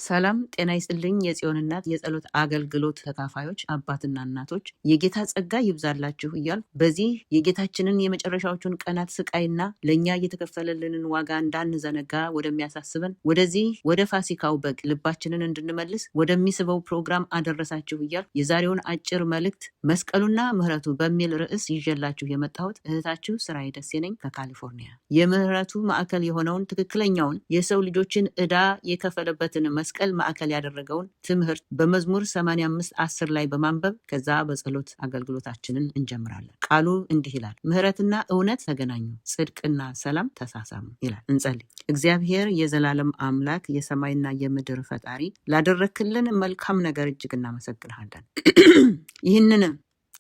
ሰላም ጤና ይስጥልኝ። የጽዮን እናት የጸሎት አገልግሎት ተካፋዮች አባትና እናቶች የጌታ ጸጋ ይብዛላችሁ እያልኩ በዚህ የጌታችንን የመጨረሻዎቹን ቀናት ስቃይና ለእኛ እየተከፈለልንን ዋጋ እንዳንዘነጋ ወደሚያሳስበን ወደዚህ ወደ ፋሲካው በግ ልባችንን እንድንመልስ ወደሚስበው ፕሮግራም አደረሳችሁ እያልኩ የዛሬውን አጭር መልእክት መስቀሉና ምህረቱ በሚል ርዕስ ይዤላችሁ የመጣሁት እህታችሁ ስራዬ ደሴ ነኝ ከካሊፎርኒያ። የምህረቱ ማዕከል የሆነውን ትክክለኛውን የሰው ልጆችን ዕዳ የከፈለበትን መስቀል ማዕከል ያደረገውን ትምህርት በመዝሙር 85:10 ላይ በማንበብ ከዛ በጸሎት አገልግሎታችንን እንጀምራለን። ቃሉ እንዲህ ይላል፣ ምህረትና እውነት ተገናኙ፣ ጽድቅና ሰላም ተሳሳሙ ይላል። እንጸልይ። እግዚአብሔር የዘላለም አምላክ የሰማይና የምድር ፈጣሪ ላደረክልን መልካም ነገር እጅግ እናመሰግንሃለን። ይህንን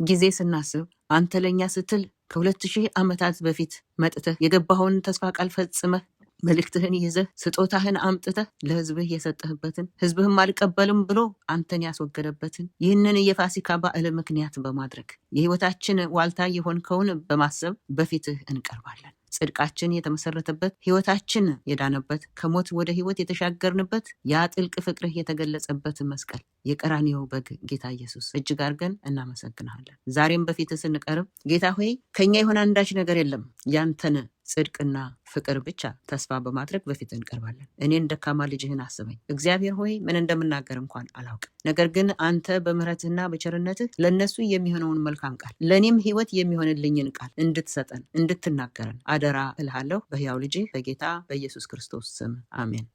ጊዜ ስናስብ አንተ ለኛ ስትል ከ2000 ዓመታት በፊት መጥተህ የገባኸውን ተስፋ ቃል ፈጽመህ መልእክትህን ይዘህ ስጦታህን አምጥተህ ለህዝብህ የሰጠህበትን ህዝብህም አልቀበልም ብሎ አንተን ያስወገደበትን ይህንን የፋሲካ በዓል ምክንያት በማድረግ የህይወታችን ዋልታ የሆንከውን በማሰብ በፊትህ እንቀርባለን። ጽድቃችን የተመሰረተበት ህይወታችን የዳነበት ከሞት ወደ ህይወት የተሻገርንበት ያ ጥልቅ ፍቅርህ የተገለጸበት መስቀል የቀራንዮ በግ ጌታ ኢየሱስ እጅግ አድርገን እናመሰግናለን። ዛሬም በፊትህ ስንቀርብ ጌታ ሆይ ከኛ የሆነ አንዳች ነገር የለም፣ ያንተን ጽድቅና ፍቅር ብቻ ተስፋ በማድረግ በፊት እንቀርባለን። እኔን ደካማ ልጅህን አስበኝ። እግዚአብሔር ሆይ ምን እንደምናገር እንኳን አላውቅም፣ ነገር ግን አንተ በምህረትህና በቸርነትህ ለነሱ የሚሆነውን መልካም ቃል ለኔም ህይወት የሚሆንልኝን ቃል እንድትሰጠን እንድትናገረን አደራ እልሃለሁ በሕያው ልጅህ በጌታ በኢየሱስ ክርስቶስ ስም አሜን።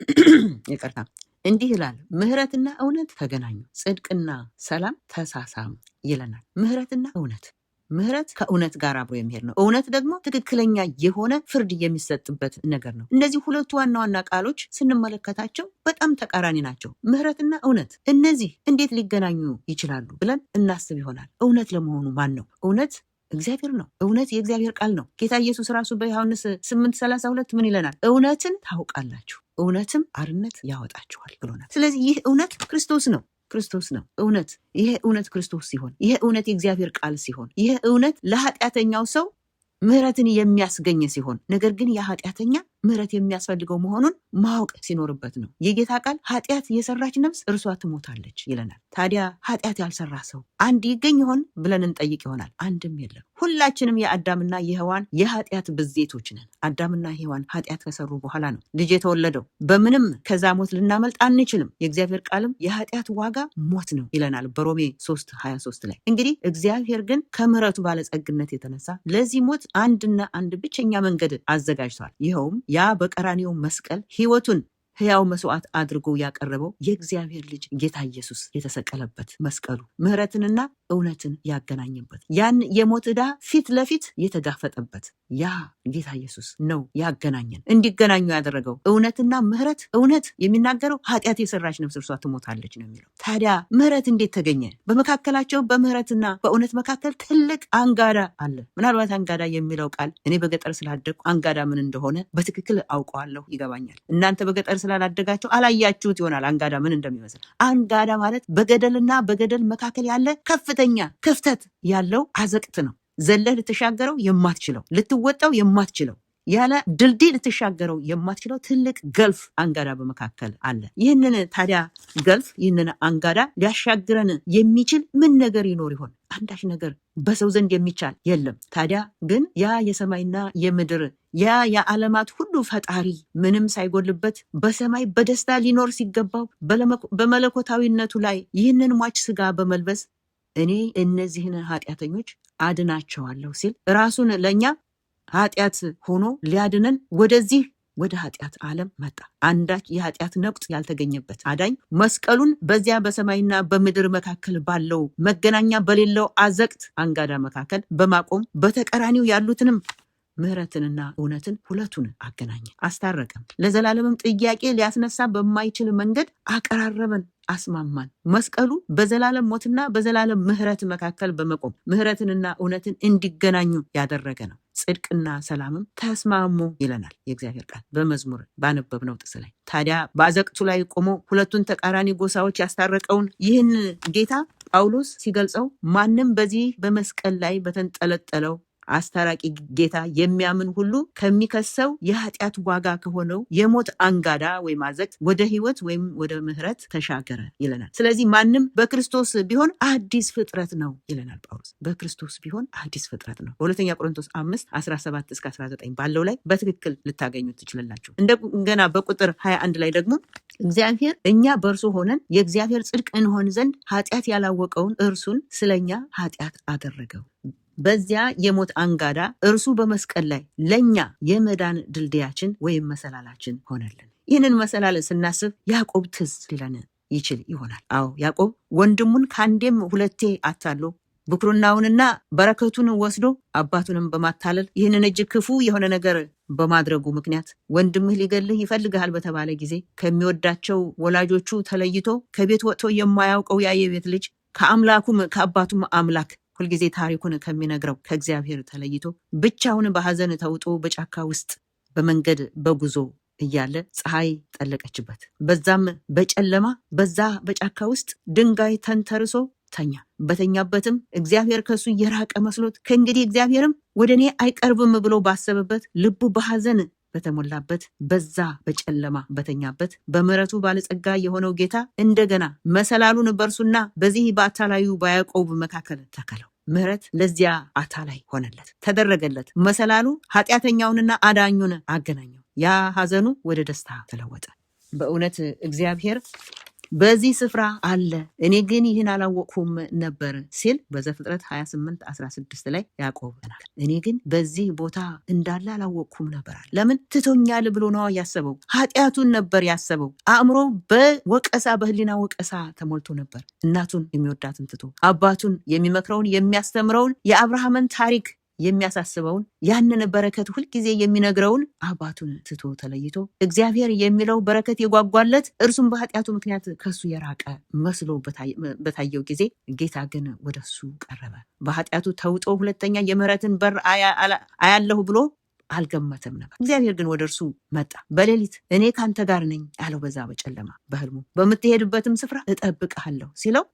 ይቅርታ። እንዲህ ይላል፣ ምህረትና እውነት ተገናኙ፣ ጽድቅና ሰላም ተሳሳሙ ይለናል። ምህረትና እውነት፣ ምህረት ከእውነት ጋር አብሮ የሚሄድ ነው። እውነት ደግሞ ትክክለኛ የሆነ ፍርድ የሚሰጥበት ነገር ነው። እነዚህ ሁለቱ ዋና ዋና ቃሎች ስንመለከታቸው በጣም ተቃራኒ ናቸው። ምህረትና እውነት፣ እነዚህ እንዴት ሊገናኙ ይችላሉ ብለን እናስብ ይሆናል። እውነት ለመሆኑ ማን ነው? እውነት እግዚአብሔር ነው። እውነት የእግዚአብሔር ቃል ነው። ጌታ ኢየሱስ ራሱ በዮሐንስ 8:32 ምን ይለናል? እውነትን ታውቃላችሁ፣ እውነትም አርነት ያወጣችኋል ብሎናል። ስለዚህ ይህ እውነት ክርስቶስ ነው። ክርስቶስ ነው እውነት። ይሄ እውነት ክርስቶስ ሲሆን፣ ይሄ እውነት የእግዚአብሔር ቃል ሲሆን፣ ይሄ እውነት ለኃጢአተኛው ሰው ምህረትን የሚያስገኝ ሲሆን፣ ነገር ግን ያ ኃጢአተኛ ምህረት የሚያስፈልገው መሆኑን ማወቅ ሲኖርበት ነው። የጌታ ቃል ኃጢአት የሰራች ነፍስ እርሷ ትሞታለች ይለናል። ታዲያ ኃጢአት ያልሰራ ሰው አንድ ይገኝ ይሆን ብለን እንጠይቅ ይሆናል። አንድም የለም። ሁላችንም የአዳምና የሔዋን የኃጢአት ብዜቶች ነን። አዳምና ሔዋን ኃጢአት ከሰሩ በኋላ ነው ልጅ የተወለደው። በምንም ከዛ ሞት ልናመልጥ አንችልም። የእግዚአብሔር ቃልም የኃጢአት ዋጋ ሞት ነው ይለናል በሮሜ 3:23 ላይ። እንግዲህ እግዚአብሔር ግን ከምሕረቱ ባለጸግነት የተነሳ ለዚህ ሞት አንድና አንድ ብቸኛ መንገድ አዘጋጅቷል። ይኸውም ያ በቀራንዮ መስቀል ሕይወቱን ሕያው መስዋዕት አድርጎ ያቀረበው የእግዚአብሔር ልጅ ጌታ ኢየሱስ የተሰቀለበት መስቀሉ ምህረትንና እውነትን ያገናኝበት፣ ያን የሞት ዕዳ ፊት ለፊት የተጋፈጠበት ያ ጌታ ኢየሱስ ነው ያገናኘን። እንዲገናኙ ያደረገው እውነትና ምህረት። እውነት የሚናገረው ኃጢአት የሰራች ነፍስ እርሷ ትሞታለች ነው የሚለው። ታዲያ ምህረት እንዴት ተገኘ? በመካከላቸው በምህረትና በእውነት መካከል ትልቅ አንጋዳ አለ። ምናልባት አንጋዳ የሚለው ቃል እኔ በገጠር ስላደግኩ አንጋዳ ምን እንደሆነ በትክክል አውቀዋለሁ፣ ይገባኛል። እናንተ በገጠር ስላላደጋቸው አላያችሁት ይሆናል አንጋዳ ምን እንደሚመስል። አንጋዳ ማለት በገደልና በገደል መካከል ያለ ከፍተኛ ክፍተት ያለው አዘቅት ነው። ዘለህ ልትሻገረው የማትችለው፣ ልትወጣው የማትችለው፣ ያለ ድልድይ ልትሻገረው የማትችለው ትልቅ ገልፍ አንጋዳ በመካከል አለ። ይህንን ታዲያ ገልፍ፣ ይህንን አንጋዳ ሊያሻግረን የሚችል ምን ነገር ይኖር ይሆን? አንዳች ነገር በሰው ዘንድ የሚቻል የለም። ታዲያ ግን ያ የሰማይና የምድር ያ የዓለማት ሁሉ ፈጣሪ ምንም ሳይጎልበት በሰማይ በደስታ ሊኖር ሲገባው በመለኮታዊነቱ ላይ ይህንን ሟች ስጋ በመልበስ እኔ እነዚህን ኃጢአተኞች አድናቸዋለሁ ሲል ራሱን ለእኛ ኃጢአት ሆኖ ሊያድነን ወደዚህ ወደ ኃጢአት ዓለም መጣ። አንዳች የኃጢአት ነቁጥ ያልተገኘበት አዳኝ መስቀሉን በዚያ በሰማይና በምድር መካከል ባለው መገናኛ በሌለው አዘቅት አንጋዳ መካከል በማቆም በተቀራኒው ያሉትንም ምህረትንና እውነትን ሁለቱን አገናኘ፣ አስታረቀም። ለዘላለምም ጥያቄ ሊያስነሳ በማይችል መንገድ አቀራረበን፣ አስማማን። መስቀሉ በዘላለም ሞትና በዘላለም ምህረት መካከል በመቆም ምህረትንና እውነትን እንዲገናኙ ያደረገ ነው። ጽድቅና ሰላምም ተስማሙ ይለናል የእግዚአብሔር ቃል በመዝሙር ባነበብነው ጥቅስ ላይ። ታዲያ በአዘቅቱ ላይ ቆሞ ሁለቱን ተቃራኒ ጎሳዎች ያስታረቀውን ይህን ጌታ ጳውሎስ ሲገልጸው ማንም በዚህ በመስቀል ላይ በተንጠለጠለው አስታራቂ ጌታ የሚያምን ሁሉ ከሚከሰው የኃጢአት ዋጋ ከሆነው የሞት አንጋዳ ወይም አዘቅት ወደ ሕይወት ወይም ወደ ምሕረት ተሻገረ ይለናል። ስለዚህ ማንም በክርስቶስ ቢሆን አዲስ ፍጥረት ነው ይለናል ጳውሎስ። በክርስቶስ ቢሆን አዲስ ፍጥረት ነው። በሁለተኛ ቆሮንቶስ 5:17-19 ባለው ላይ በትክክል ልታገኙ ትችላላችሁ። እንደገና በቁጥር 21 ላይ ደግሞ እግዚአብሔር እኛ በእርሱ ሆነን የእግዚአብሔር ጽድቅ እንሆን ዘንድ ኃጢአት ያላወቀውን እርሱን ስለኛ ኃጢአት አደረገው። በዚያ የሞት አንጋዳ እርሱ በመስቀል ላይ ለኛ የመዳን ድልድያችን ወይም መሰላላችን ሆነልን። ይህንን መሰላል ስናስብ ያዕቆብ ትዝ ሊለን ይችል ይሆናል። አዎ ያዕቆብ ወንድሙን ከአንዴም ሁለቴ አታሎ ብኩርናውንና በረከቱን ወስዶ አባቱንም በማታለል ይህንን እጅግ ክፉ የሆነ ነገር በማድረጉ ምክንያት ወንድምህ ሊገልህ ይፈልግሃል በተባለ ጊዜ ከሚወዳቸው ወላጆቹ ተለይቶ ከቤት ወጥቶ የማያውቀው ያ የቤት ልጅ ከአምላኩም ከአባቱም አምላክ ሁልጊዜ ታሪኩን ከሚነግረው ከእግዚአብሔር ተለይቶ ብቻውን በሐዘን ተውጦ በጫካ ውስጥ በመንገድ በጉዞ እያለ ፀሐይ ጠለቀችበት። በዛም በጨለማ በዛ በጫካ ውስጥ ድንጋይ ተንተርሶ ተኛ። በተኛበትም እግዚአብሔር ከሱ የራቀ መስሎት ከእንግዲህ እግዚአብሔርም ወደ እኔ አይቀርብም ብሎ ባሰበበት ልቡ በሐዘን በተሞላበት በዛ በጨለማ በተኛበት በምሕረቱ ባለጸጋ የሆነው ጌታ እንደገና መሰላሉን በእርሱና በዚህ በአታላዩ በያዕቆብ መካከል ተከለው። ምሕረት ለዚያ አታላይ ሆነለት፣ ተደረገለት። መሰላሉ ኃጢአተኛውንና አዳኙን አገናኘው። ያ ሐዘኑ ወደ ደስታ ተለወጠ። በእውነት እግዚአብሔር በዚህ ስፍራ አለ፣ እኔ ግን ይህን አላወቅሁም ነበር ሲል በዘፍጥረት 28:16 ላይ ያዕቆብ ተናገረ። እኔ ግን በዚህ ቦታ እንዳለ አላወቅሁም ነበር። ለምን? ትቶኛል ብሎ ነው ያሰበው። ኃጢአቱን ነበር ያሰበው። አእምሮ በወቀሳ በህሊና ወቀሳ ተሞልቶ ነበር። እናቱን የሚወዳትን ትቶ አባቱን የሚመክረውን የሚያስተምረውን የአብርሃምን ታሪክ የሚያሳስበውን ያንን በረከት ሁልጊዜ የሚነግረውን አባቱን ትቶ ተለይቶ እግዚአብሔር የሚለው በረከት የጓጓለት እርሱም በኃጢአቱ ምክንያት ከሱ የራቀ መስሎ በታየው ጊዜ ጌታ ግን ወደሱ ቀረበ። በኃጢአቱ ተውጦ ሁለተኛ የምህረትን በር አያለሁ ብሎ አልገመተም ነበር። እግዚአብሔር ግን ወደ እርሱ መጣ። በሌሊት እኔ ካንተ ጋር ነኝ አለው። በዛ በጨለማ በህልሙ በምትሄድበትም ስፍራ እጠብቅሃለሁ ሲለው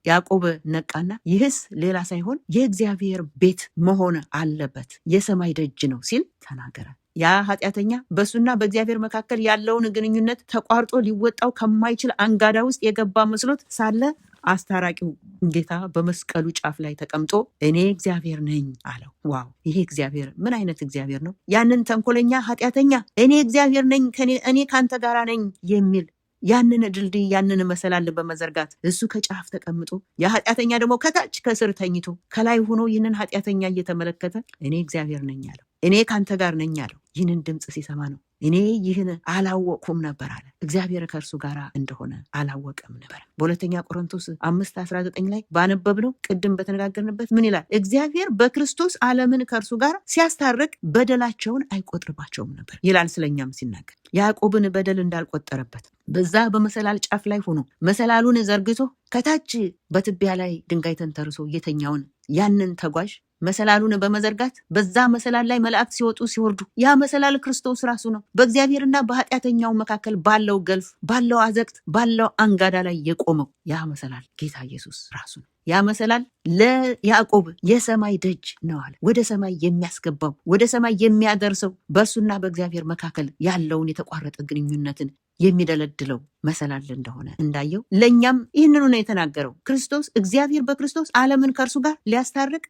ያዕቆብ ነቃና ይህስ ሌላ ሳይሆን የእግዚአብሔር ቤት መሆን አለበት፣ የሰማይ ደጅ ነው ሲል ተናገረ። ያ ኃጢአተኛ በእሱና በእግዚአብሔር መካከል ያለውን ግንኙነት ተቋርጦ ሊወጣው ከማይችል አንጋዳ ውስጥ የገባ መስሎት ሳለ አስታራቂው ጌታ በመስቀሉ ጫፍ ላይ ተቀምጦ እኔ እግዚአብሔር ነኝ አለው። ዋው! ይሄ እግዚአብሔር ምን አይነት እግዚአብሔር ነው! ያንን ተንኮለኛ ኃጢአተኛ እኔ እግዚአብሔር ነኝ እኔ ካንተ ጋር ነኝ የሚል ያንን ድልድይ ያንን መሰላል በመዘርጋት እሱ ከጫፍ ተቀምጦ የኃጢአተኛ ደግሞ ከታች ከስር ተኝቶ ከላይ ሆኖ ይህንን ኃጢአተኛ እየተመለከተ እኔ እግዚአብሔር ነኝ አለው። እኔ ካንተ ጋር ነኝ አለው። ይህንን ድምፅ ሲሰማ ነው እኔ ይህን አላወቅኩም ነበር አለ። እግዚአብሔር ከእርሱ ጋር እንደሆነ አላወቀም ነበር። በሁለተኛ ቆሮንቶስ 5:19 ላይ ባነበብነው ቅድም በተነጋገርንበት ምን ይላል? እግዚአብሔር በክርስቶስ ዓለምን ከእርሱ ጋር ሲያስታርቅ በደላቸውን አይቆጥርባቸውም ነበር ይላል። ስለኛም ሲናገር ያዕቆብን በደል እንዳልቆጠረበት በዛ በመሰላል ጫፍ ላይ ሆኖ መሰላሉን ዘርግቶ ከታች በትቢያ ላይ ድንጋይ ተንተርሶ የተኛውን ያንን ተጓዥ መሰላሉን በመዘርጋት በዛ መሰላል ላይ መላእክት ሲወጡ ሲወርዱ ያ መሰላል ክርስቶስ ራሱ ነው። በእግዚአብሔርና በኃጢአተኛው መካከል ባለው ገልፍ ባለው አዘቅት ባለው አንጋዳ ላይ የቆመው ያ መሰላል ጌታ ኢየሱስ ራሱ ነው። ያ መሰላል ለያዕቆብ የሰማይ ደጅ ነው አለ። ወደ ሰማይ የሚያስገባው ወደ ሰማይ የሚያደርሰው በእርሱና በእግዚአብሔር መካከል ያለውን የተቋረጠ ግንኙነትን የሚደለድለው መሰላል እንደሆነ እንዳየው ለኛም ይህንኑ ነው የተናገረው። ክርስቶስ እግዚአብሔር በክርስቶስ ዓለምን ከእርሱ ጋር ሊያስታርቅ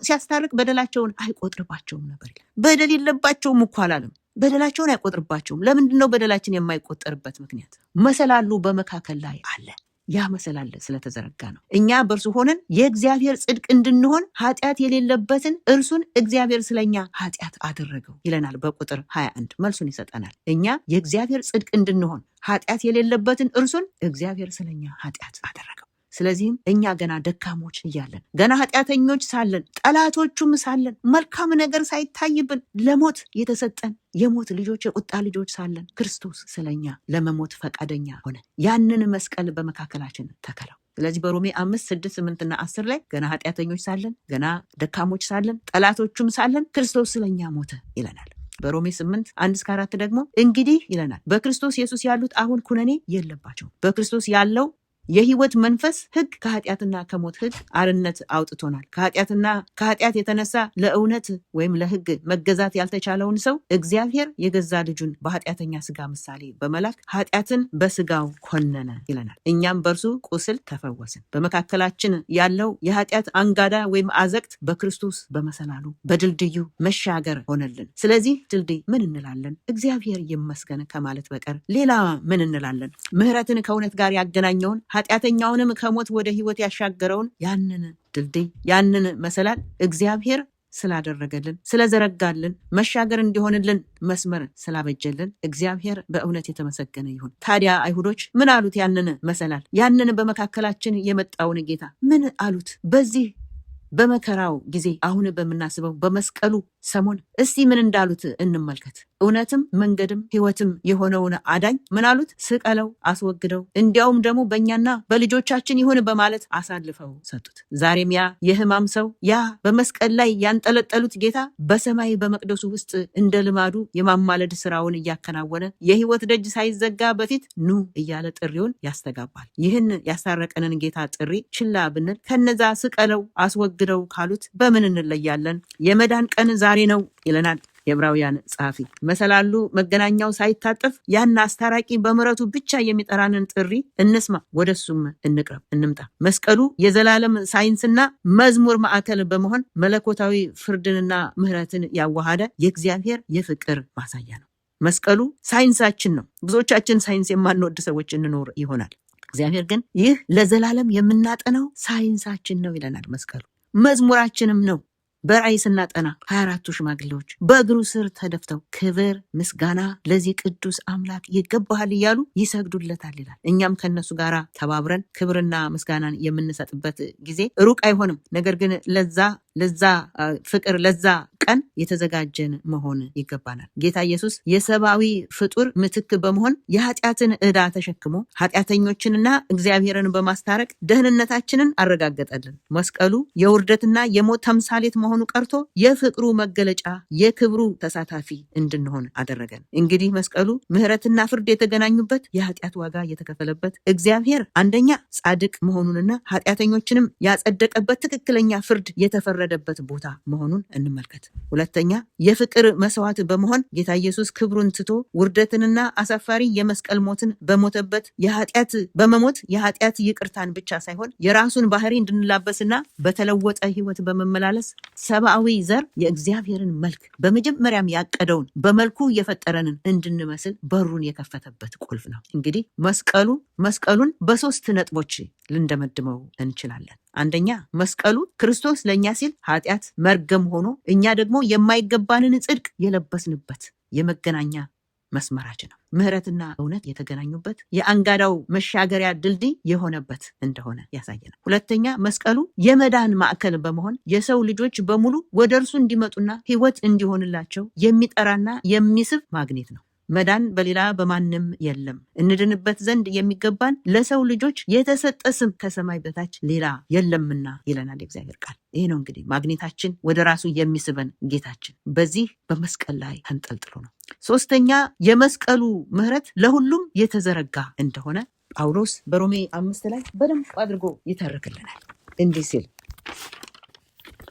ሲያስታርቅ በደላቸውን አይቆጥርባቸውም ነበር። በደል የለባቸውም እኮ አላለም። በደላቸውን አይቆጥርባቸውም። ለምንድን ነው በደላችን የማይቆጠርበት ምክንያት? መሰላሉ በመካከል ላይ አለ። ያ መሰላል ስለተዘረጋ ነው። እኛ በእርሱ ሆነን የእግዚአብሔር ጽድቅ እንድንሆን ኃጢአት የሌለበትን እርሱን እግዚአብሔር ስለኛ ኃጢአት አደረገው ይለናል። በቁጥር 21 መልሱን ይሰጠናል። እኛ የእግዚአብሔር ጽድቅ እንድንሆን ኃጢአት የሌለበትን እርሱን እግዚአብሔር ስለኛ ኃጢአት አደረገው። ስለዚህም እኛ ገና ደካሞች እያለን ገና ኃጢአተኞች ሳለን ጠላቶቹም ሳለን መልካም ነገር ሳይታይብን ለሞት የተሰጠን የሞት ልጆች የቁጣ ልጆች ሳለን ክርስቶስ ስለኛ ለመሞት ፈቃደኛ ሆነ። ያንን መስቀል በመካከላችን ተከለው። ስለዚህ በሮሜ 5፣ 6፣ 8 እና 10 ላይ ገና ኃጢአተኞች ሳለን ገና ደካሞች ሳለን ጠላቶቹም ሳለን ክርስቶስ ስለኛ ሞተ ይለናል። በሮሜ 8 1-4 ደግሞ እንግዲህ ይለናል በክርስቶስ ኢየሱስ ያሉት አሁን ኩነኔ የለባቸውም። በክርስቶስ ያለው የህይወት መንፈስ ህግ ከኃጢአትና ከሞት ህግ አርነት አውጥቶናል። ከኃጢአት የተነሳ ለእውነት ወይም ለህግ መገዛት ያልተቻለውን ሰው እግዚአብሔር የገዛ ልጁን በኃጢአተኛ ስጋ ምሳሌ በመላክ ኃጢአትን በስጋው ኮነነ ይለናል። እኛም በእርሱ ቁስል ተፈወስን። በመካከላችን ያለው የኃጢአት አንጋዳ ወይም አዘቅት በክርስቶስ በመሰላሉ በድልድዩ መሻገር ሆነልን። ስለዚህ ድልድይ ምን እንላለን? እግዚአብሔር ይመስገን ከማለት በቀር ሌላ ምን እንላለን? ምህረትን ከእውነት ጋር ያገናኘውን ኃጢአተኛውንም ከሞት ወደ ህይወት ያሻገረውን ያንን ድልድይ ያንን መሰላል እግዚአብሔር ስላደረገልን ስለዘረጋልን መሻገር እንዲሆንልን መስመር ስላበጀልን እግዚአብሔር በእውነት የተመሰገነ ይሁን። ታዲያ አይሁዶች ምን አሉት? ያንን መሰላል ያንን በመካከላችን የመጣውን ጌታ ምን አሉት? በዚህ በመከራው ጊዜ አሁን በምናስበው በመስቀሉ ሰሞን እስቲ ምን እንዳሉት እንመልከት። እውነትም መንገድም ህይወትም የሆነውን አዳኝ ምን አሉት? ስቀለው፣ አስወግደው፣ እንዲያውም ደግሞ በእኛና በልጆቻችን ይሁን በማለት አሳልፈው ሰጡት። ዛሬም ያ የህማም ሰው ያ በመስቀል ላይ ያንጠለጠሉት ጌታ በሰማይ በመቅደሱ ውስጥ እንደ ልማዱ የማማለድ ስራውን እያከናወነ የህይወት ደጅ ሳይዘጋ በፊት ኑ እያለ ጥሪውን ያስተጋባል። ይህን ያስታረቀንን ጌታ ጥሪ ችላ ብንል ከነዛ ስቀለው አስወግደው ካሉት በምን እንለያለን? የመዳን ቀን ዛሬ ነው ይለናል የዕብራውያን ጸሐፊ። መሰላሉ መገናኛው ሳይታጠፍ ያን አስታራቂ በምሕረቱ ብቻ የሚጠራንን ጥሪ እንስማ፣ ወደሱም እንቅረብ፣ እንምጣ። መስቀሉ የዘላለም ሳይንስና መዝሙር ማዕከል በመሆን መለኮታዊ ፍርድንና ምሕረትን ያዋሃደ የእግዚአብሔር የፍቅር ማሳያ ነው። መስቀሉ ሳይንሳችን ነው። ብዙዎቻችን ሳይንስ የማንወድ ሰዎች እንኖር ይሆናል። እግዚአብሔር ግን ይህ ለዘላለም የምናጠናው ሳይንሳችን ነው ይለናል። መስቀሉ መዝሙራችንም ነው። በራእይ ስናጠና 24ቱ ሽማግሌዎች በእግሩ ስር ተደፍተው ክብር ምስጋና ለዚህ ቅዱስ አምላክ ይገባሃል እያሉ ይሰግዱለታል ይላል። እኛም ከነሱ ጋር ተባብረን ክብርና ምስጋናን የምንሰጥበት ጊዜ ሩቅ አይሆንም። ነገር ግን ለዛ ፍቅር ለዛ ቀን የተዘጋጀን መሆን ይገባናል። ጌታ ኢየሱስ የሰብአዊ ፍጡር ምትክ በመሆን የኃጢአትን ዕዳ ተሸክሞ ኃጢአተኞችንና እግዚአብሔርን በማስታረቅ ደህንነታችንን አረጋገጠልን። መስቀሉ የውርደትና የሞት ተምሳሌት መሆኑ ቀርቶ የፍቅሩ መገለጫ የክብሩ ተሳታፊ እንድንሆን አደረገን። እንግዲህ መስቀሉ ምሕረትና ፍርድ የተገናኙበት የኃጢአት ዋጋ የተከፈለበት እግዚአብሔር አንደኛ ጻድቅ መሆኑንና ኃጢአተኞችንም ያጸደቀበት ትክክለኛ ፍርድ የተፈረደበት ቦታ መሆኑን እንመልከት። ሁለተኛ የፍቅር መስዋዕት በመሆን ጌታ ኢየሱስ ክብሩን ትቶ ውርደትንና አሳፋሪ የመስቀል ሞትን በሞተበት በመሞት የኃጢአት ይቅርታን ብቻ ሳይሆን የራሱን ባህሪ እንድንላበስና በተለወጠ ህይወት በመመላለስ ሰብአዊ ዘር የእግዚአብሔርን መልክ በመጀመሪያም ያቀደውን በመልኩ የፈጠረንን እንድንመስል በሩን የከፈተበት ቁልፍ ነው። እንግዲህ መስቀሉን በሶስት ነጥቦች ልንደመድመው እንችላለን። አንደኛ መስቀሉ ክርስቶስ ለእኛ ሲል ኃጢአት መርገም ሆኖ እኛ ደግሞ የማይገባንን ጽድቅ የለበስንበት የመገናኛ መስመራችን ነው። ምሕረትና እውነት የተገናኙበት የአንጋዳው መሻገሪያ ድልድይ የሆነበት እንደሆነ ያሳየናል። ሁለተኛ መስቀሉ የመዳን ማዕከል በመሆን የሰው ልጆች በሙሉ ወደ እርሱ እንዲመጡና ህይወት እንዲሆንላቸው የሚጠራና የሚስብ ማግኔት ነው። መዳን በሌላ በማንም የለም። እንድንበት ዘንድ የሚገባን ለሰው ልጆች የተሰጠ ስም ከሰማይ በታች ሌላ የለምና ይለናል የእግዚአብሔር ቃል። ይህ ነው እንግዲህ ማግኔታችን ወደ ራሱ የሚስበን ጌታችን በዚህ በመስቀል ላይ ተንጠልጥሎ ነው። ሶስተኛ የመስቀሉ ምሕረት ለሁሉም የተዘረጋ እንደሆነ ጳውሎስ በሮሜ 5 ላይ በደንብ አድርጎ ይተርክልናል። እንዲህ ሲል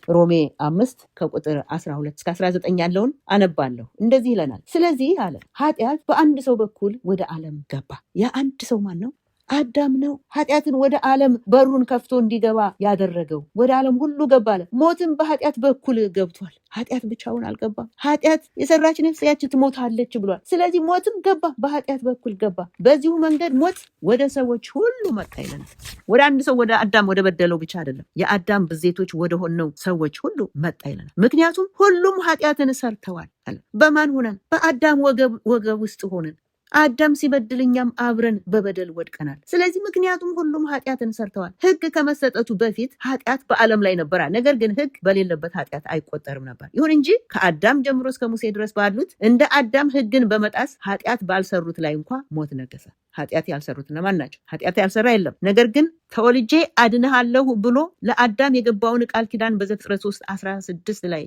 ሮሜ 5 ከቁጥር 12 እስከ 19 ያለውን አነባለሁ። እንደዚህ ይለናል። ስለዚህ አለ ኃጢአት በአንድ ሰው በኩል ወደ ዓለም ገባ። የአንድ ሰው ማን ነው? አዳም ነው። ኃጢአትን ወደ ዓለም በሩን ከፍቶ እንዲገባ ያደረገው ወደ ዓለም ሁሉ ገባ አለ። ሞትም በኃጢአት በኩል ገብቷል። ኃጢአት ብቻውን አልገባም። ኃጢአት የሰራች ነፍስ ያች ትሞታለች ብሏል። ስለዚህ ሞትም ገባ፣ በኃጢአት በኩል ገባ። በዚሁ መንገድ ሞት ወደ ሰዎች ሁሉ መጣ ይለናል። ወደ አንድ ሰው ወደ አዳም ወደ በደለው ብቻ አይደለም፣ የአዳም ብዜቶች ወደ ሆነው ሰዎች ሁሉ መጣ ይለናል። ምክንያቱም ሁሉም ኃጢአትን ሰርተዋል አለ። በማን ሆነን? በአዳም ወገብ ውስጥ ሆነን አዳም ሲበድል እኛም አብረን በበደል ወድቀናል። ስለዚህ ምክንያቱም ሁሉም ኃጢአትን ሰርተዋል። ሕግ ከመሰጠቱ በፊት ኃጢአት በዓለም ላይ ነበረ። ነገር ግን ሕግ በሌለበት ኃጢአት አይቆጠርም ነበር። ይሁን እንጂ ከአዳም ጀምሮ እስከ ሙሴ ድረስ ባሉት እንደ አዳም ሕግን በመጣስ ኃጢአት ባልሰሩት ላይ እንኳ ሞት ነገሰ። ኃጢአት ያልሰሩት እነማን ናቸው? ኃጢአት ያልሰራ የለም። ነገር ግን ተወልጄ አድንሃለሁ ብሎ ለአዳም የገባውን ቃል ኪዳን በዘፍጥረት 3:15 ላይ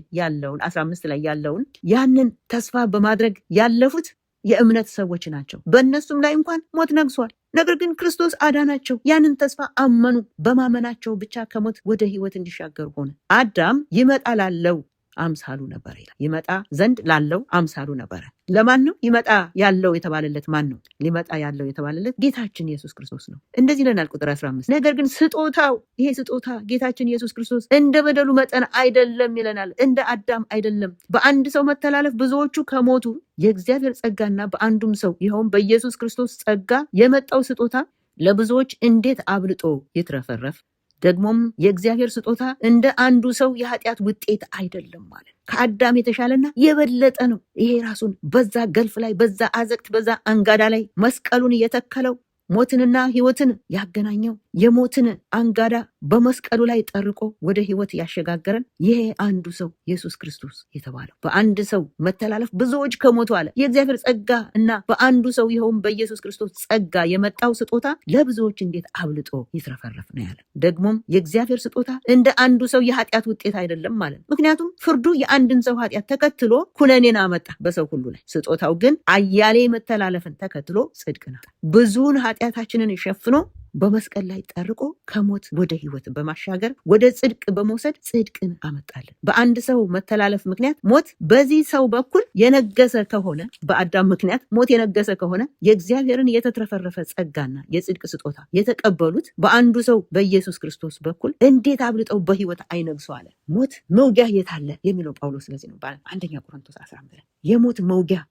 ያለውን ያንን ተስፋ በማድረግ ያለፉት የእምነት ሰዎች ናቸው። በእነሱም ላይ እንኳን ሞት ነግሷል። ነገር ግን ክርስቶስ አዳናቸው። ያንን ተስፋ አመኑ። በማመናቸው ብቻ ከሞት ወደ ሕይወት እንዲሻገሩ ሆነ። አዳም ይመጣ ላለው አምሳሉ ነበር ይላል። ይመጣ ዘንድ ላለው አምሳሉ ነበረ። ለማን ነው ይመጣ ያለው የተባለለት? ማን ነው ሊመጣ ያለው የተባለለት? ጌታችን ኢየሱስ ክርስቶስ ነው። እንደዚህ ይለናል ቁጥር 15 ነገር ግን ስጦታው፣ ይሄ ስጦታ ጌታችን ኢየሱስ ክርስቶስ እንደ በደሉ መጠን አይደለም ይለናል። እንደ አዳም አይደለም። በአንድ ሰው መተላለፍ ብዙዎቹ ከሞቱ የእግዚአብሔር ጸጋና በአንዱም ሰው ይኸውም በኢየሱስ ክርስቶስ ጸጋ የመጣው ስጦታ ለብዙዎች እንዴት አብልጦ ይትረፈረፍ። ደግሞም የእግዚአብሔር ስጦታ እንደ አንዱ ሰው የኃጢአት ውጤት አይደለም ማለት ከአዳም የተሻለና የበለጠ ነው። ይሄ ራሱን በዛ ገልፍ ላይ፣ በዛ አዘቅት፣ በዛ አንጋዳ ላይ መስቀሉን የተከለው ሞትንና ሕይወትን ያገናኘው የሞትን አንጋዳ በመስቀሉ ላይ ጠርቆ ወደ ሕይወት ያሸጋገረን ይሄ አንዱ ሰው ኢየሱስ ክርስቶስ የተባለው በአንድ ሰው መተላለፍ ብዙዎች ከሞቱ አለ የእግዚአብሔር ጸጋ እና በአንዱ ሰው ይኸውም በኢየሱስ ክርስቶስ ጸጋ የመጣው ስጦታ ለብዙዎች እንዴት አብልጦ ይትረፈረፍ ነው ያለ። ደግሞም የእግዚአብሔር ስጦታ እንደ አንዱ ሰው የኃጢአት ውጤት አይደለም ማለት ነው። ምክንያቱም ፍርዱ የአንድን ሰው ኃጢአት ተከትሎ ኩነኔን አመጣ በሰው ሁሉ ላይ። ስጦታው ግን አያሌ መተላለፍን ተከትሎ ጽድቅን አመጣ። ብዙውን ኃጢአታችንን ሸፍኖ በመስቀል ላይ ጠርቆ ከሞት ወደ ሕይወት በማሻገር ወደ ጽድቅ በመውሰድ ጽድቅን አመጣልን። በአንድ ሰው መተላለፍ ምክንያት ሞት በዚህ ሰው በኩል የነገሰ ከሆነ፣ በአዳም ምክንያት ሞት የነገሰ ከሆነ የእግዚአብሔርን የተትረፈረፈ ጸጋና የጽድቅ ስጦታ የተቀበሉት በአንዱ ሰው በኢየሱስ ክርስቶስ በኩል እንዴት አብልጠው በሕይወት አይነግሱ አለ። ሞት መውጊያ የት አለ የሚለው ጳውሎስ ስለዚህ ነው በአንደኛ ቆሮንቶስ 15 የሞት መውጊያ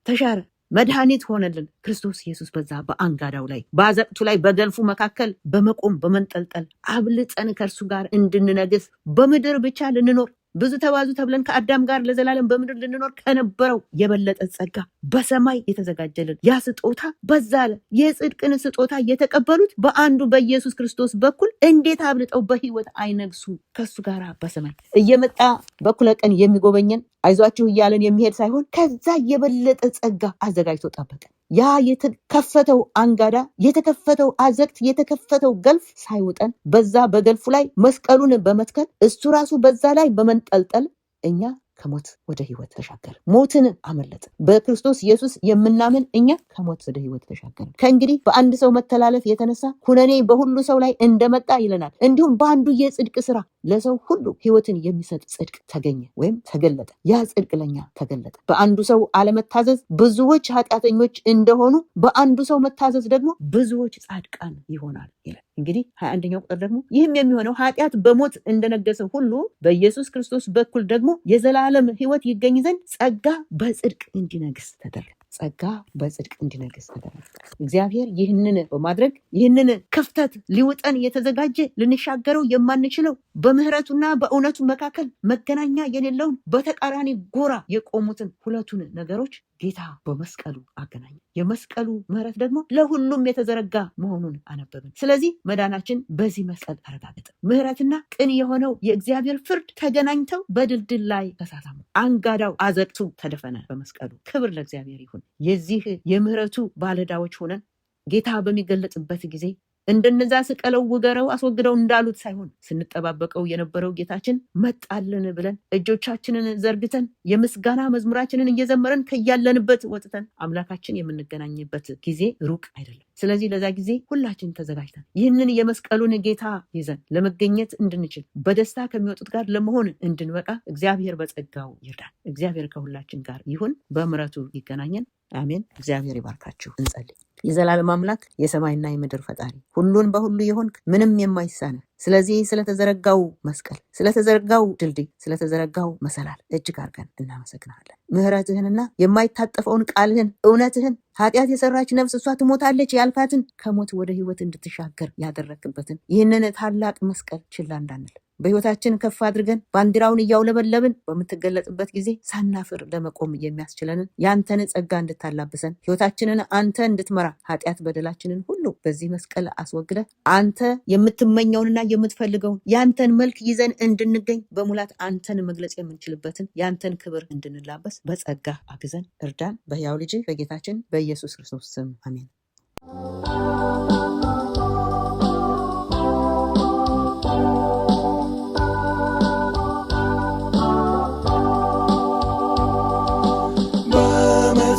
ተሻረ መድኃኒት ሆነልን። ክርስቶስ ኢየሱስ በዛ በአንጋዳው ላይ በአዘቅቱ ላይ በገልፉ መካከል በመቆም በመንጠልጠል አብልጠን ከእርሱ ጋር እንድንነግስ በምድር ብቻ ልንኖር ብዙ ተባዙ ተብለን ከአዳም ጋር ለዘላለም በምድር ልንኖር ከነበረው የበለጠ ጸጋ በሰማይ የተዘጋጀልን ያ ስጦታ በዛ አለ። የጽድቅን ስጦታ የተቀበሉት በአንዱ በኢየሱስ ክርስቶስ በኩል እንዴት አብልጠው በሕይወት አይነግሱ? ከሱ ጋር በሰማይ እየመጣ በኩለ ቀን የሚጎበኘን አይዟችሁ እያለን የሚሄድ ሳይሆን ከዛ የበለጠ ጸጋ አዘጋጅቶ ጠበቀን። ያ የተከፈተው አንጋዳ፣ የተከፈተው አዘቅት፣ የተከፈተው ገልፍ ሳይውጠን በዛ በገልፉ ላይ መስቀሉን በመትከል እሱ ራሱ በዛ ላይ በመንጠልጠል እኛ ከሞት ወደ ሕይወት ተሻገር፣ ሞትን አመለጥን። በክርስቶስ ኢየሱስ የምናምን እኛ ከሞት ወደ ሕይወት ተሻገር። ከእንግዲህ በአንድ ሰው መተላለፍ የተነሳ ኩነኔ በሁሉ ሰው ላይ እንደመጣ ይለናል። እንዲሁም በአንዱ የጽድቅ ስራ ለሰው ሁሉ ሕይወትን የሚሰጥ ጽድቅ ተገኘ ወይም ተገለጠ። ያ ጽድቅ ለኛ ተገለጠ። በአንዱ ሰው አለመታዘዝ ብዙዎች ኃጢአተኞች እንደሆኑ በአንዱ ሰው መታዘዝ ደግሞ ብዙዎች ጻድቃን ይሆናል ይላል። እንግዲህ 21ኛው ቁጥር ደግሞ ይህም የሚሆነው ኃጢአት በሞት እንደነገሰ ሁሉ በኢየሱስ ክርስቶስ በኩል ደግሞ የዘላለም ሕይወት ይገኝ ዘንድ ጸጋ በጽድቅ እንዲነግስ ተደረገ። ጸጋ በጽድቅ እንዲነግስ ተደረገ። እግዚአብሔር ይህንን በማድረግ ይህንን ክፍተት ሊውጠን የተዘጋጀ ልንሻገረው የማንችለው በምህረቱና በእውነቱ መካከል መገናኛ የሌለውን በተቃራኒ ጎራ የቆሙትን ሁለቱን ነገሮች ጌታ በመስቀሉ አገናኘ። የመስቀሉ ምህረት ደግሞ ለሁሉም የተዘረጋ መሆኑን አነበብን። ስለዚህ መዳናችን በዚህ መስቀል ተረጋገጠ። ምህረትና ቅን የሆነው የእግዚአብሔር ፍርድ ተገናኝተው በድልድል ላይ ተሳሳሙ። አንጋዳው አዘቅቱ ተደፈነ በመስቀሉ። ክብር ለእግዚአብሔር ይሁን። የዚህ የምህረቱ ባለዕዳዎች ሆነን ጌታ በሚገለጽበት ጊዜ እንደነዛ ስቀለው ውገረው አስወግደው እንዳሉት ሳይሆን ስንጠባበቀው የነበረው ጌታችን መጣልን ብለን እጆቻችንን ዘርግተን የምስጋና መዝሙራችንን እየዘመረን ከያለንበት ወጥተን አምላካችን የምንገናኝበት ጊዜ ሩቅ አይደለም። ስለዚህ ለዛ ጊዜ ሁላችን ተዘጋጅተን ይህንን የመስቀሉን ጌታ ይዘን ለመገኘት እንድንችል በደስታ ከሚወጡት ጋር ለመሆን እንድንበቃ እግዚአብሔር በጸጋው ይርዳን። እግዚአብሔር ከሁላችን ጋር ይሁን፣ በምሕረቱ ይገናኘን። አሜን። እግዚአብሔር ይባርካችሁ። እንጸልይ። የዘላለም አምላክ የሰማይና የምድር ፈጣሪ ሁሉን በሁሉ የሆንክ ምንም የማይሳነህ ስለዚህ ስለተዘረጋው መስቀል፣ ስለተዘረጋው ድልድይ፣ ስለተዘረጋው መሰላል እጅግ አድርገን እናመሰግናለን። ምህረትህንና የማይታጠፈውን ቃልህን፣ እውነትህን ኃጢአት የሰራች ነፍስ እሷ ትሞታለች ያልካትን ከሞት ወደ ሕይወት እንድትሻገር ያደረክበትን ይህንን ታላቅ መስቀል ችላ እንዳንል በሕይወታችን ከፍ አድርገን ባንዲራውን እያውለበለብን በምትገለጽበት ጊዜ ሳናፍር ለመቆም የሚያስችለንን ያንተን ጸጋ እንድታላብሰን ሕይወታችንን አንተ እንድትመራ ኃጢአት በደላችንን ሁሉ በዚህ መስቀል አስወግደ አንተ የምትመኘውንና የምትፈልገውን ያንተን መልክ ይዘን እንድንገኝ በሙላት አንተን መግለጽ የምንችልበትን ያንተን ክብር እንድንላበስ በጸጋ አግዘን እርዳን። በሕያው ልጅ በጌታችን በኢየሱስ ክርስቶስ ስም አሜን።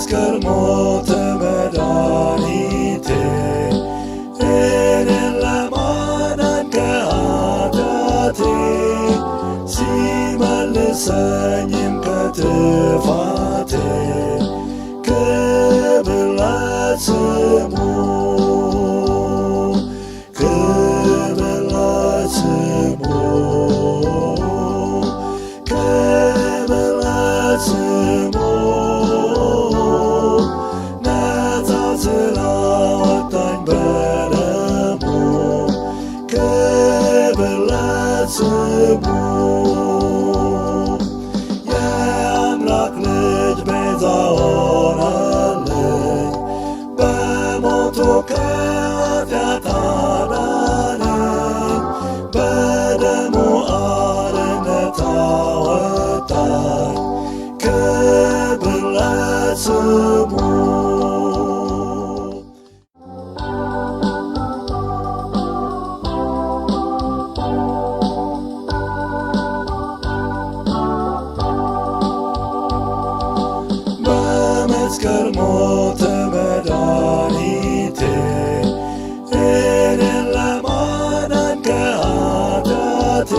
በመስቀል ሞተ መድኃኒቴ እኔን ለማዳን ከኃጢአቴ ሲመልሰኝም ከጥፋቴ ክብር ለስሙ ክብር ለስሙ ክብር ለስሙ ነፃ ስላወጣኝ በደሙ ክብር ለስሙ የአምላክ ልጅ ቤዛ ሆነልኝ በሞቱ ከኃጢአት አዳነኝ በደሙ አርነት አወጣኝ ክብር ለስሙ በመስቀል ሞተ መድኃኒቴ እኔን ለማዳን ከኃጢአቴ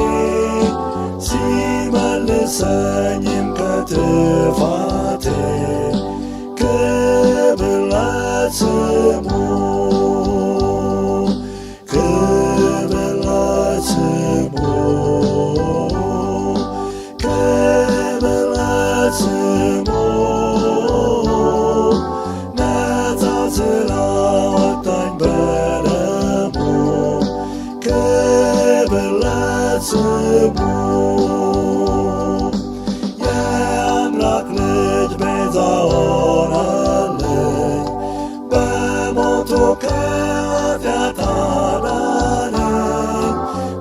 ሲመልሰኝም ከጥፋቴ ክብር ለስሙ ክብር ለስሙ ክብር ለስሙ ነፃ ስላወጣኝ በደሙ ክብር ለስሙ የአምላክ ልጅ ቤዛ ሆነልኝ በሞቱ ከኃጢአት አዳነኝ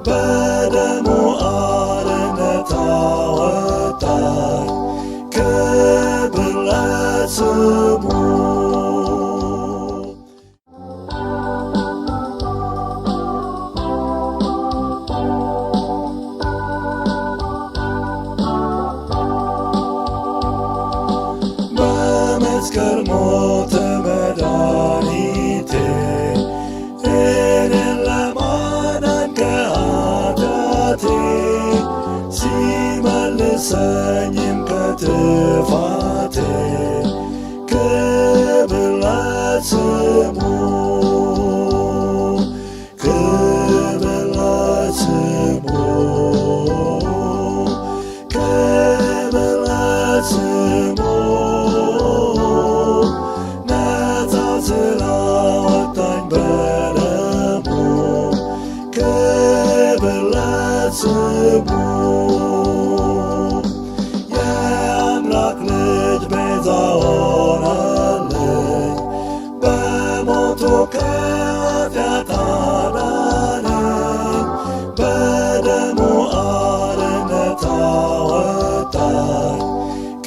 በደሙ አርነት አወጣኝ ክብር ለስሙ በመስቀል ሞተ መድኃኒቴ እኔን ለማዳን ከኃጢአቴ ሲመልሰኝም ከጥፋቴ ክብር ለስሙ ክብር ለስሙ ክብር ለስሙ ነፃ ስላወጣኝ በደሙ ክብር ለስሙ የአምላክ ልጅ ቤዛ ሆነልኝ በሞቱ ከኃጢአት አዳነኝ በደሙ አርነት አወጣኝ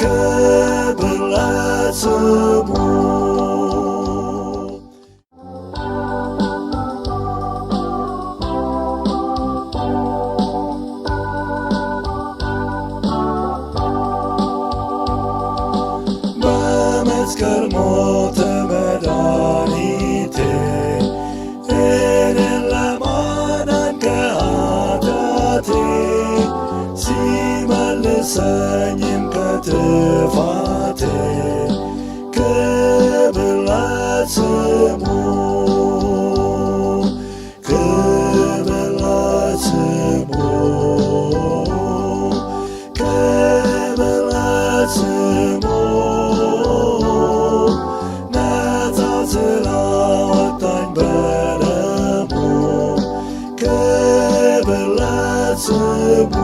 ክብር ለስሙ በመስቀል ሞተ መድኃኒቴ እኔን ለማዳን ከኃጢአቴ ሲመልሰኝም ከጥፋቴ ክብር ለስሙ ክብር ለስሙ ክብር ለስሙ ነፃ ስላወጣኝ በደሙ ክብር ለስሙ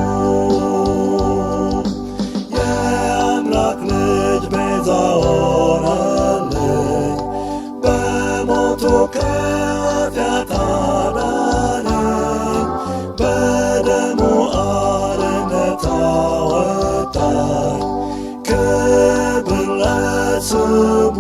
የአምላክ ልጅ ቤዛ ሆነልኝ በሞቱ ከኃጢአት አዳነኝ በደሙ አርነት አወጣኝ ክብር ለስሙ